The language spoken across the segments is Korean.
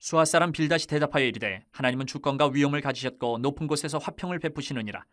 수아 사람 빌닷이 대답하여 이르되 하나님은 주권과 위엄을 가지셨고 높은 곳에서 화평을 베푸시느니라.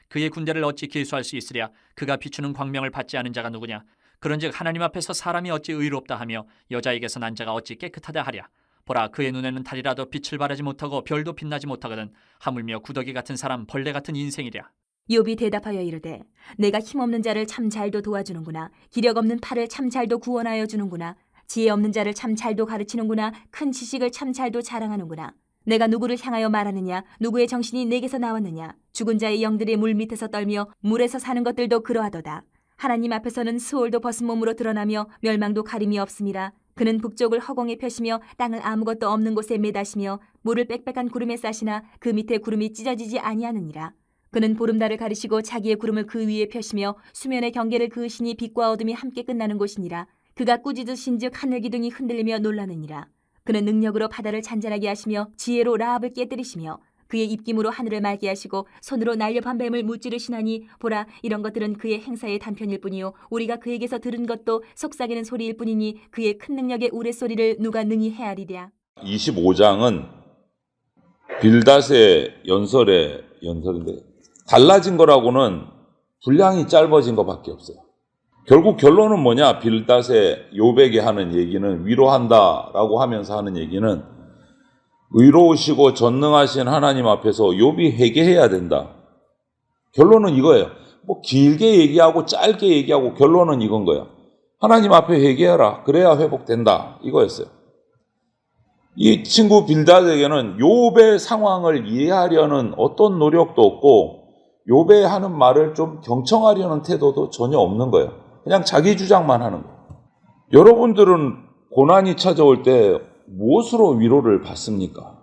그의 군대를 어찌 계수할 수 있으랴. 그가 비추는 광명을 받지 않은 자가 누구냐. 그런즉 하나님 앞에서 사람이 어찌 의롭다 하며 여자에게서 난 자가 어찌 깨끗하다 하랴. 보라, 그의 눈에는 달이라도 빛을 발하지 못하고 별도 빛나지 못하거든 하물며 구더기 같은 사람, 벌레 같은 인생이랴. 욥이 대답하여 이르되 내가 힘없는 자를 참 잘도 도와주는구나. 기력 없는 팔을 참 잘도 구원하여 주는구나. 지혜 없는 자를 참 잘도 가르치는구나. 큰 지식을 참 잘도 자랑하는구나. 내가 누구를 향하여 말하느냐. 누구의 정신이 내게서 나왔느냐. 죽은 자의 영들이 물 밑에서 떨며 물에서 사는 것들도 그러하도다. 하나님 앞에서는 수월도 벗은 몸으로 드러나며 멸망도 가림이 없음이라. 그는 북쪽을 허공에 펴시며 땅을 아무것도 없는 곳에 매다시며 물을 빽빽한 구름에 싸시나 그 밑에 구름이 찢어지지 아니하느니라. 그는 보름달을 가리시고 자기의 구름을 그 위에 펴시며 수면의 경계를 그으시니 빛과 어둠이 함께 끝나는 곳이니라. 그가 꾸짖으신즉 하늘 기둥이 흔들리며 놀라느니라. 그는 능력으로 바다를 잔잔하게 하시며 지혜로 라합을 깨뜨리시며 그의 입김으로 하늘을 맑게 하시고 손으로 날렵한 뱀을 무찌르시나니 보라, 이런 것들은 그의 행사의 단편일 뿐이요 우리가 그에게서 들은 것도 속삭이는 소리일 뿐이니 그의 큰 능력의 우레소리를 누가 능히 헤아리랴. 25장은 빌닷의 연설인데 달라진 거라고는 분량이 짧아진 것밖에 없어요. 결국 결론은 뭐냐? 빌닷의 욥에게 하는 얘기는, 위로한다라고 하면서 하는 얘기는 의로우시고 전능하신 하나님 앞에서 욥이 회개해야 된다. 결론은 이거예요. 뭐 길게 얘기하고 짧게 얘기하고 결론은 이건 거예요. 하나님 앞에 회개하라. 그래야 회복된다. 이거였어요. 이 친구 빌닷에게는 욥의 상황을 이해하려는 어떤 노력도 없고 욥의 하는 말을 좀 경청하려는 태도도 전혀 없는 거예요. 그냥 자기 주장만 하는 거예요. 여러분들은 고난이 찾아올 때 무엇으로 위로를 받습니까?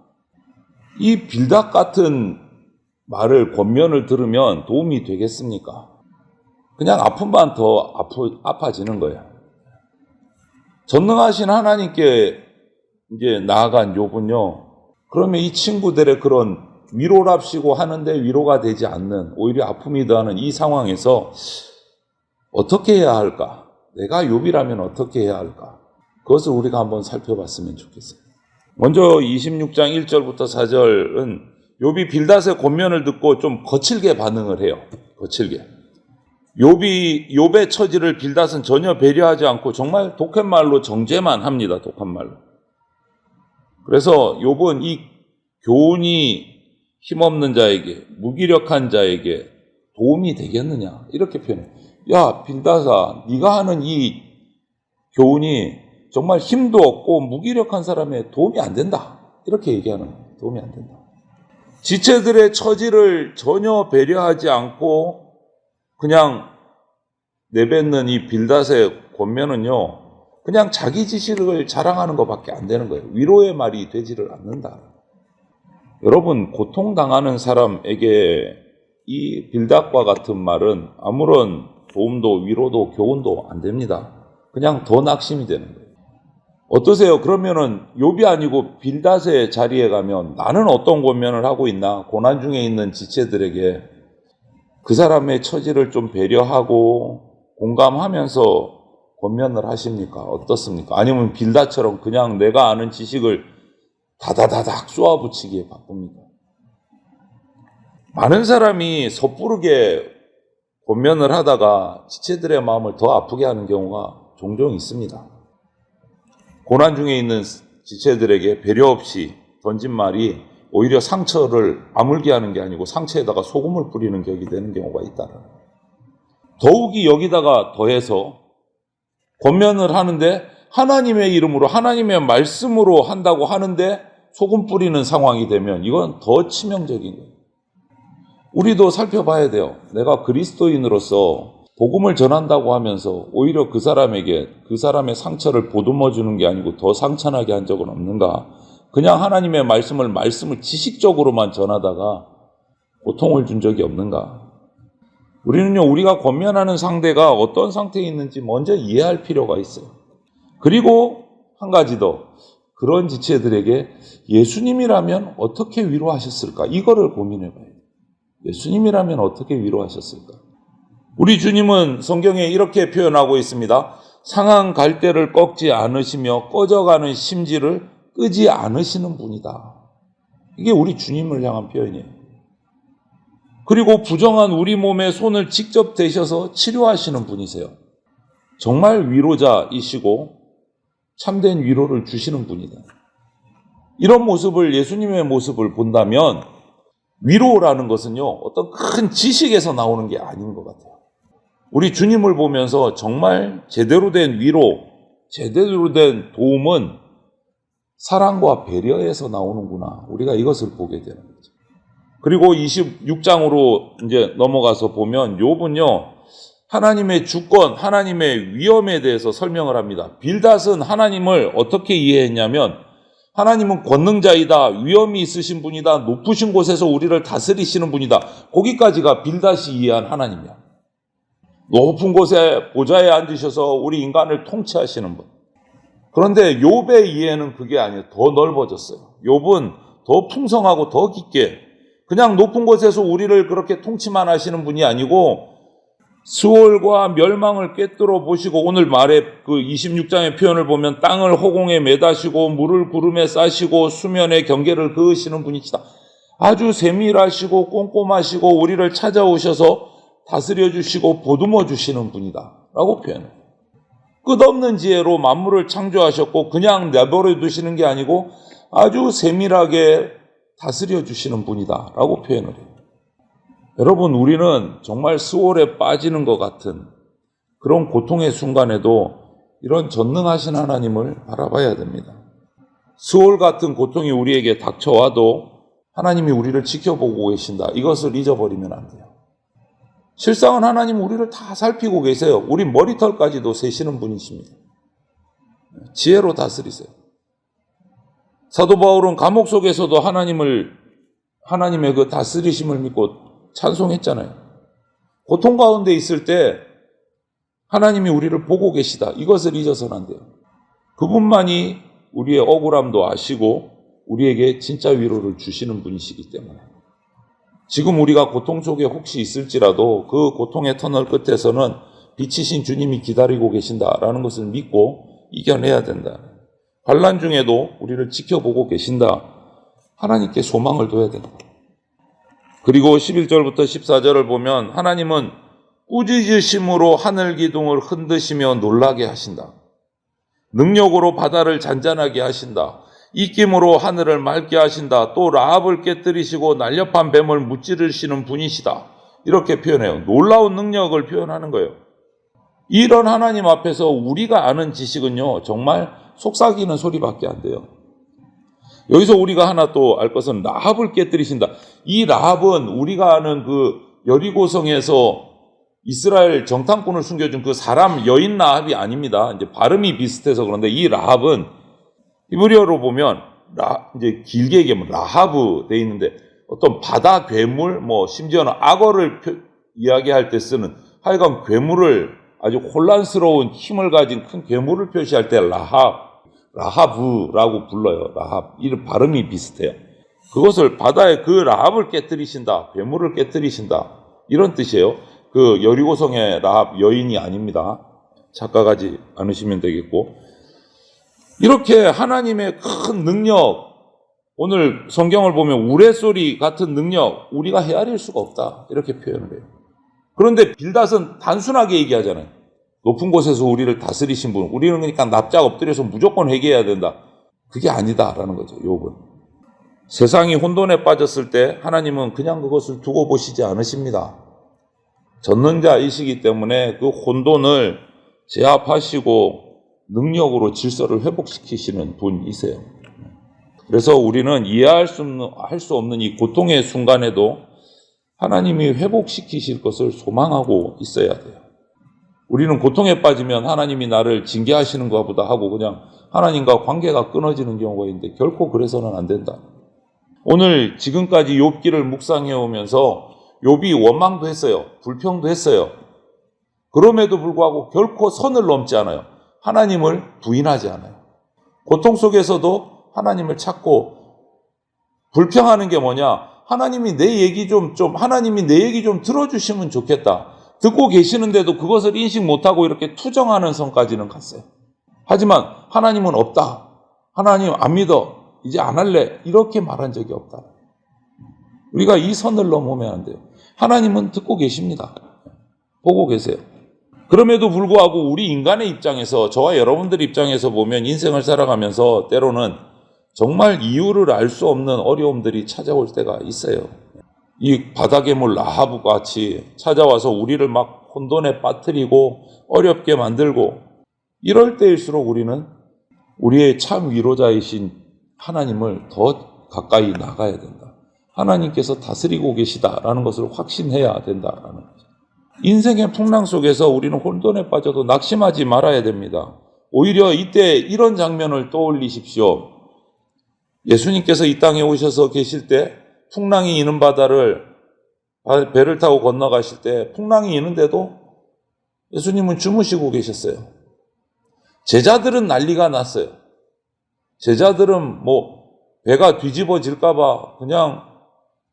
이 빌닷 같은 말을, 권면을 들으면 도움이 되겠습니까? 그냥 아픔만 더 아파지는 거예요. 전능하신 하나님께 이제 나아간 욥은요, 그러면 이 친구들의 그런 위로랍시고 하는데 위로가 되지 않는, 오히려 아픔이 더하는 이 상황에서 어떻게 해야 할까? 내가 욥이라면 어떻게 해야 할까? 그것을 우리가 한번 살펴봤으면 좋겠어요. 먼저 26장 1절부터 4절은 욥이 빌닷의 권면을 듣고 좀 거칠게 반응을 해요. 거칠게. 욥의 처지를 빌닷은 전혀 배려하지 않고 정말 독한 말로 정죄만 합니다. 독한 말로. 그래서 욥은 이 교훈이 힘없는 자에게, 무기력한 자에게 도움이 되겠느냐, 이렇게 표현해요. 야, 빌닷아, 네가 하는 이 교훈이 정말 힘도 없고 무기력한 사람에 도움이 안 된다, 이렇게 얘기하는 거예요. 도움이 안 된다. 지체들의 처지를 전혀 배려하지 않고 그냥 내뱉는 이 빌닷의 권면은요, 그냥 자기 지식을 자랑하는 것밖에 안 되는 거예요. 위로의 말이 되지를 않는다. 여러분, 고통당하는 사람에게 이 빌닷과 같은 말은 아무런 도움도 위로도 교훈도 안 됩니다. 그냥 더 낙심이 되는 거예요. 어떠세요? 그러면은 욥이 아니고 빌닷의 자리에 가면 나는 어떤 권면을 하고 있나? 고난 중에 있는 지체들에게 그 사람의 처지를 좀 배려하고 공감하면서 권면을 하십니까? 어떻습니까? 아니면 빌닷처럼 그냥 내가 아는 지식을 다다다닥 쏘아붙이기에 바쁩니까? 많은 사람이 섣부르게 권면을 하다가 지체들의 마음을 더 아프게 하는 경우가 종종 있습니다. 고난 중에 있는 지체들에게 배려 없이 던진 말이 오히려 상처를 아물게 하는 게 아니고 상처에다가 소금을 뿌리는 격이 되는 경우가 있다. 더욱이 여기다가 더해서 권면을 하는데 하나님의 이름으로, 하나님의 말씀으로 한다고 하는데 소금 뿌리는 상황이 되면 이건 더 치명적인 거예요. 우리도 살펴봐야 돼요. 내가 그리스도인으로서 복음을 전한다고 하면서 오히려 그 사람에게 그 사람의 상처를 보듬어 주는 게 아니고 더 상처나게 한 적은 없는가? 그냥 하나님의 말씀을 지식적으로만 전하다가 고통을 준 적이 없는가? 우리는요, 우리가 권면하는 상대가 어떤 상태에 있는지 먼저 이해할 필요가 있어요. 그리고 한 가지 더, 그런 지체들에게 예수님이라면 어떻게 위로하셨을까? 이거를 고민해 봐요. 예수님이라면 어떻게 위로하셨을까? 우리 주님은 성경에 이렇게 표현하고 있습니다. 상한 갈대를 꺾지 않으시며 꺼져가는 심지를 끄지 않으시는 분이다. 이게 우리 주님을 향한 표현이에요. 그리고 부정한 우리 몸에 손을 직접 대셔서 치료하시는 분이세요. 정말 위로자이시고 참된 위로를 주시는 분이다. 이런 모습을, 예수님의 모습을 본다면 위로라는 것은요, 어떤 큰 지식에서 나오는 게 아닌 것 같아요. 우리 주님을 보면서 정말 제대로 된 위로, 제대로 된 도움은 사랑과 배려에서 나오는구나. 우리가 이것을 보게 되는 거죠. 그리고 26장으로 이제 넘어가서 보면 욥은요, 하나님의 주권, 하나님의 위엄에 대해서 설명을 합니다. 빌닷은 하나님을 어떻게 이해했냐면, 하나님은 권능자이다, 위엄이 있으신 분이다, 높으신 곳에서 우리를 다스리시는 분이다. 거기까지가 빌닷이 이해한 하나님이야. 높은 곳에 보좌에 앉으셔서 우리 인간을 통치하시는 분. 그런데 욥의 이해는 그게 아니에요. 더 넓어졌어요. 욥은 더 풍성하고 더 깊게, 그냥 높은 곳에서 우리를 그렇게 통치만 하시는 분이 아니고 수월과 멸망을 꿰뚫어 보시고, 오늘 말에 그 26장의 표현을 보면 땅을 허공에 매다시고 물을 구름에 싸시고 수면에 경계를 그으시는 분이시다. 아주 세밀하시고 꼼꼼하시고 우리를 찾아오셔서 다스려 주시고 보듬어 주시는 분이다 라고 표현해요. 끝없는 지혜로 만물을 창조하셨고 그냥 내버려 두시는 게 아니고 아주 세밀하게 다스려 주시는 분이다 라고 표현을 해요. 여러분, 우리는 정말 수월에 빠지는 것 같은 그런 고통의 순간에도 이런 전능하신 하나님을 바라봐야 됩니다. 수월 같은 고통이 우리에게 닥쳐와도 하나님이 우리를 지켜보고 계신다. 이것을 잊어버리면 안 돼요. 실상은 하나님은 우리를 다 살피고 계세요. 우리 머리털까지도 세시는 분이십니다. 지혜로 다스리세요. 사도 바울은 감옥 속에서도 하나님의 그 다스리심을 믿고 찬송했잖아요. 고통 가운데 있을 때 하나님이 우리를 보고 계시다. 이것을 잊어서는 안 돼요. 그분만이 우리의 억울함도 아시고 우리에게 진짜 위로를 주시는 분이시기 때문에 지금 우리가 고통 속에 혹시 있을지라도 그 고통의 터널 끝에서는 빛이신 주님이 기다리고 계신다라는 것을 믿고 이겨내야 된다. 환난 중에도 우리를 지켜보고 계신다. 하나님께 소망을 둬야 된다. 그리고 11절부터 14절을 보면 하나님은 꾸짖으심으로 하늘 기둥을 흔드시며 놀라게 하신다. 능력으로 바다를 잔잔하게 하신다. 입김으로 하늘을 맑게 하신다. 또 라합을 깨뜨리시고 날렵한 뱀을 무찌르시는 분이시다. 이렇게 표현해요. 놀라운 능력을 표현하는 거예요. 이런 하나님 앞에서 우리가 아는 지식은요, 정말 속삭이는 소리밖에 안 돼요. 여기서 우리가 하나 또 알 것은 라합을 깨뜨리신다. 이 라합은 우리가 아는 그 여리고성에서 이스라엘 정탐꾼을 숨겨준 그 사람 여인 라합이 아닙니다. 이제 발음이 비슷해서 그런데 이 라합은 히브리어로 보면 이제 길게 얘기하면 라하브 돼 있는데 어떤 바다 괴물, 심지어는 악어를 이야기할 때 쓰는 하여간 괴물을 아주 혼란스러운 힘을 가진 큰 괴물을 표시할 때 라하브라고 불러요. 라합. 이름 발음이 비슷해요. 그것을 바다에 그 라합을 깨뜨리신다. 괴물을 깨뜨리신다. 이런 뜻이에요. 그 여리고성의 라합 여인이 아닙니다. 착각하지 않으시면 되겠고. 이렇게 하나님의 큰 능력, 오늘 성경을 보면 우레소리 같은 능력, 우리가 헤아릴 수가 없다. 이렇게 표현을 해요. 그런데 빌닷은 단순하게 얘기하잖아요. 높은 곳에서 우리를 다스리신 분, 우리는 그러니까 납작 엎드려서 무조건 회개해야 된다. 그게 아니다라는 거죠, 욥은. 세상이 혼돈에 빠졌을 때 하나님은 그냥 그것을 두고 보시지 않으십니다. 전능자이시기 때문에 그 혼돈을 제압하시고 능력으로 질서를 회복시키시는 분이세요. 그래서 우리는 이해할 수 없는 이 고통의 순간에도 하나님이 회복시키실 것을 소망하고 있어야 돼요. 우리는 고통에 빠지면 하나님이 나를 징계하시는 것보다 하고 그냥 하나님과 관계가 끊어지는 경우가 있는데 결코 그래서는 안 된다. 오늘 지금까지 욥기를 묵상해 오면서 욥이 원망도 했어요. 불평도 했어요. 그럼에도 불구하고 결코 선을 넘지 않아요. 하나님을 부인하지 않아요. 고통 속에서도 하나님을 찾고 불평하는 게 뭐냐? 하나님이 내 얘기 좀 들어주시면 좋겠다. 듣고 계시는데도 그것을 인식 못하고 이렇게 투정하는 선까지는 갔어요. 하지만 하나님은 없다. 하나님 안 믿어. 이제 안 할래. 이렇게 말한 적이 없다. 우리가 이 선을 넘으면 안 돼요. 하나님은 듣고 계십니다. 보고 계세요. 그럼에도 불구하고 우리 인간의 입장에서, 저와 여러분들 입장에서 보면 인생을 살아가면서 때로는 정말 이유를 알 수 없는 어려움들이 찾아올 때가 있어요. 이 바다괴물 라하브 같이 찾아와서 우리를 막 혼돈에 빠뜨리고 어렵게 만들고, 이럴 때일수록 우리는 우리의 참 위로자이신 하나님을 더 가까이 나가야 된다. 하나님께서 다스리고 계시다라는 것을 확신해야 된다라는 거죠. 인생의 풍랑 속에서 우리는 혼돈에 빠져도 낙심하지 말아야 됩니다. 오히려 이때 이런 장면을 떠올리십시오. 예수님께서 이 땅에 오셔서 계실 때 풍랑이 이는 바다를 배를 타고 건너가실 때 풍랑이 이는데도 예수님은 주무시고 계셨어요. 제자들은 난리가 났어요. 제자들은 배가 뒤집어질까봐 그냥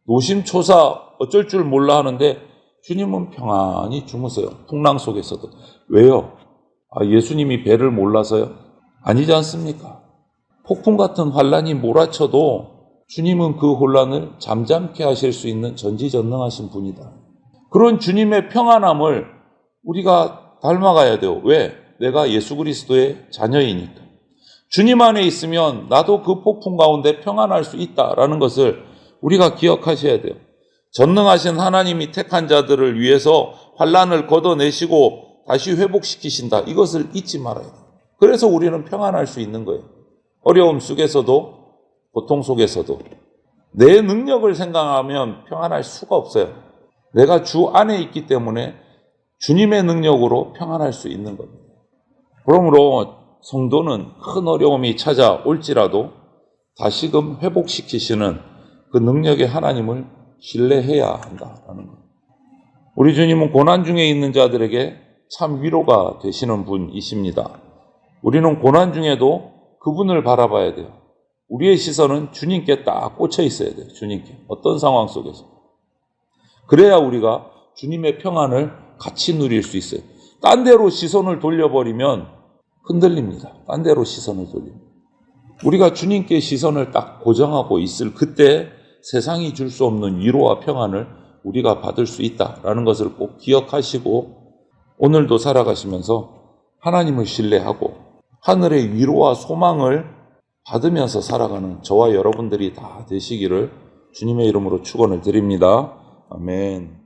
노심초사 어쩔 줄 몰라 하는데 주님은 평안히 주무세요. 풍랑 속에서도. 왜요? 예수님이 배를 몰라서요? 아니지 않습니까? 폭풍 같은 환란이 몰아쳐도 주님은 그 혼란을 잠잠케 하실 수 있는 전지전능하신 분이다. 그런 주님의 평안함을 우리가 닮아가야 돼요. 왜? 내가 예수 그리스도의 자녀이니까. 주님 안에 있으면 나도 그 폭풍 가운데 평안할 수 있다라는 것을 우리가 기억하셔야 돼요. 전능하신 하나님이 택한 자들을 위해서 환란을 걷어내시고 다시 회복시키신다. 이것을 잊지 말아야 돼요. 그래서 우리는 평안할 수 있는 거예요. 어려움 속에서도, 고통 속에서도 내 능력을 생각하면 평안할 수가 없어요. 내가 주 안에 있기 때문에 주님의 능력으로 평안할 수 있는 겁니다. 그러므로 성도는 큰 어려움이 찾아올지라도 다시금 회복시키시는 그 능력의 하나님을 신뢰해야 한다라는 것. 우리 주님은 고난 중에 있는 자들에게 참 위로가 되시는 분이십니다. 우리는 고난 중에도 그분을 바라봐야 돼요. 우리의 시선은 주님께 딱 꽂혀 있어야 돼요. 주님께. 어떤 상황 속에서. 그래야 우리가 주님의 평안을 같이 누릴 수 있어요. 딴 데로 시선을 돌려버리면 흔들립니다. 딴 데로 시선을 돌립니다. 우리가 주님께 시선을 딱 고정하고 있을 그때 세상이 줄 수 없는 위로와 평안을 우리가 받을 수 있다라는 것을 꼭 기억하시고 오늘도 살아가시면서 하나님을 신뢰하고 하늘의 위로와 소망을 받으면서 살아가는 저와 여러분들이 다 되시기를 주님의 이름으로 축원을 드립니다. 아멘.